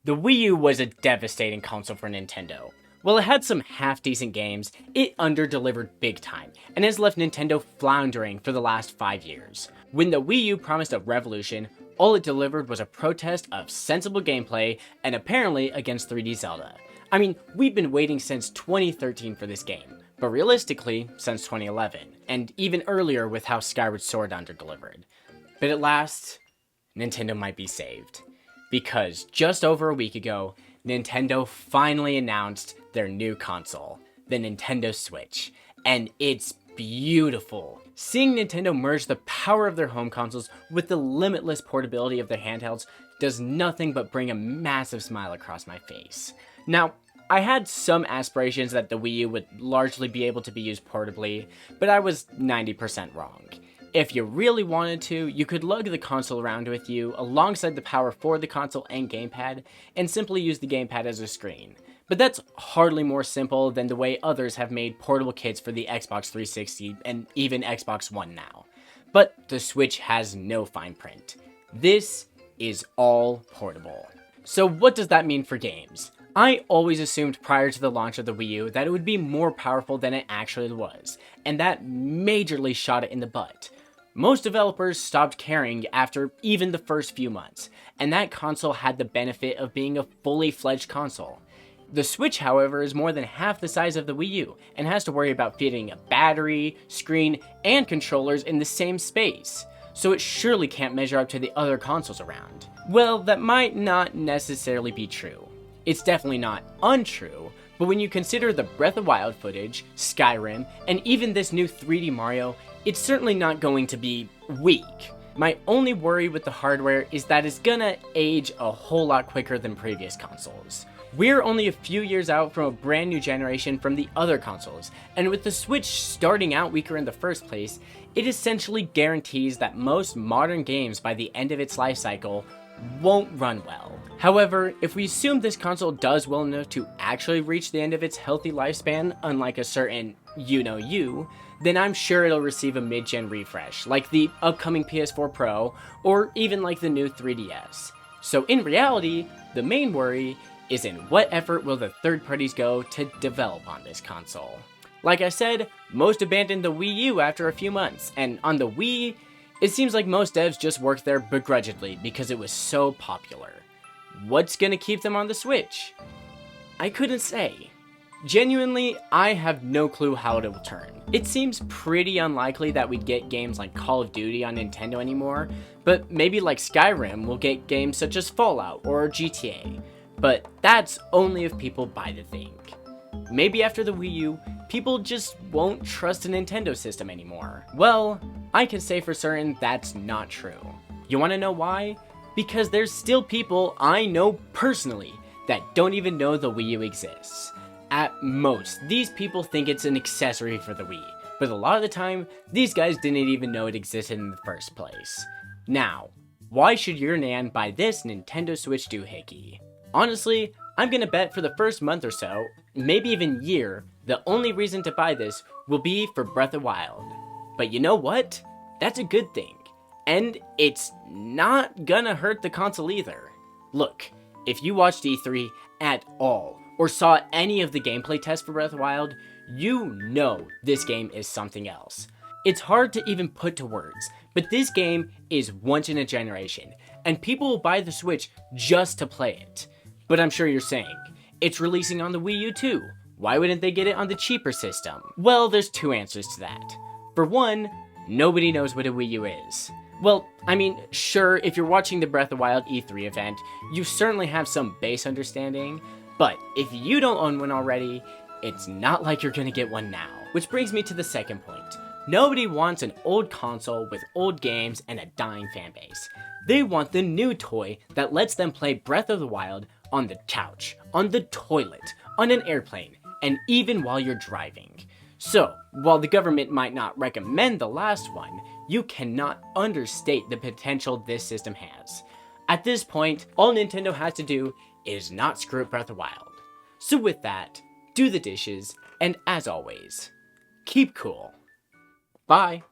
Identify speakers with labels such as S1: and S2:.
S1: The Wii U was a devastating console for Nintendo. While it had some half-decent games, it under-delivered big time, and has left Nintendo floundering for the last 5 years. When the Wii U promised a revolution, all it delivered was a protest of sensible gameplay and apparently against 3D Zelda. I mean, we've been waiting since 2013 for this game, but realistically, since 2011, and even earlier with how Skyward Sword under-delivered. But at last, Nintendo might be saved. Because just over a week ago, Nintendo finally announced their new console, the Nintendo Switch, and it's beautiful. Seeing Nintendo merge the power of their home consoles with the limitless portability of their handhelds does nothing but bring a massive smile across my face. Now, I had some aspirations that the Wii U would largely be able to be used portably, but I was 90% wrong. If you really wanted to, you could lug the console around with you alongside the power for the console and gamepad, and simply use the gamepad as a screen. But that's hardly more simple than the way others have made portable kits for the Xbox 360 and even Xbox One now. But the Switch has no fine print. This is all portable. So what does that mean for games? I always assumed prior to the launch of the Wii U that it would be more powerful than it actually was, and that majorly shot it in the butt. Most developers stopped caring after even the first few months, and that console had the benefit of being a fully fledged console. The Switch, however, is more than half the size of the Wii U, and has to worry about fitting a battery, screen, and controllers in the same space, so it surely can't measure up to the other consoles around. Well, that might not necessarily be true. It's definitely not untrue, but when you consider the Breath of the Wild footage, Skyrim, and even this new 3D Mario, it's certainly not going to be weak. My only worry with the hardware is that it's gonna age a whole lot quicker than previous consoles. We're only a few years out from a brand new generation from the other consoles, and with the Switch starting out weaker in the first place, it essentially guarantees that most modern games by the end of its life cycle won't run well. However, if we assume this console does well enough to actually reach the end of its healthy lifespan, unlike a certain you-know-you, then I'm sure it'll receive a mid-gen refresh, like the upcoming PS4 Pro, or even like the new 3DS. So in reality, the main worry is in what effort will the third parties go to develop on this console. Like I said, most abandoned the Wii U after a few months, and on the Wii, it seems like most devs just worked there begrudgingly because it was so popular. What's gonna keep them on the Switch? I couldn't say. Genuinely, I have no clue how it will turn. It seems pretty unlikely that we'd get games like Call of Duty on Nintendo anymore, but maybe like Skyrim we'll get games such as Fallout or GTA. But that's only if people buy the thing. Maybe after the Wii U, people just won't trust a Nintendo system anymore. Well, I can say for certain that's not true. You wanna know why? Because there's still people I know personally that don't even know the Wii U exists. At most, these people think it's an accessory for the Wii, but a lot of the time, these guys didn't even know it existed in the first place. Now, why should your Nan buy this Nintendo Switch doohickey? Honestly, I'm gonna bet for the first month or so, maybe even year, the only reason to buy this will be for Breath of the Wild. But you know what? That's a good thing. And it's not gonna hurt the console either. Look, if you watched E3 at all, or saw any of the gameplay tests for Breath of the Wild, you know this game is something else. It's hard to even put to words, but this game is once in a generation, and people will buy the Switch just to play it. But I'm sure you're saying, it's releasing on the Wii U too. Why wouldn't they get it on the cheaper system? Well, there's two answers to that. For one, nobody knows what a Wii U is. Well, I mean, sure, if you're watching the Breath of the Wild E3 event, you certainly have some base understanding, but if you don't own one already, it's not like you're gonna get one now. Which brings me to the second point. Nobody wants an old console with old games and a dying fanbase. They want the new toy that lets them play Breath of the Wild on the couch, on the toilet, on an airplane, and even while you're driving. So, while the government might not recommend the last one, you cannot understate the potential this system has. At this point, all Nintendo has to do is not screw up Breath of the Wild. So with that, do the dishes, and as always, keep cool. Bye!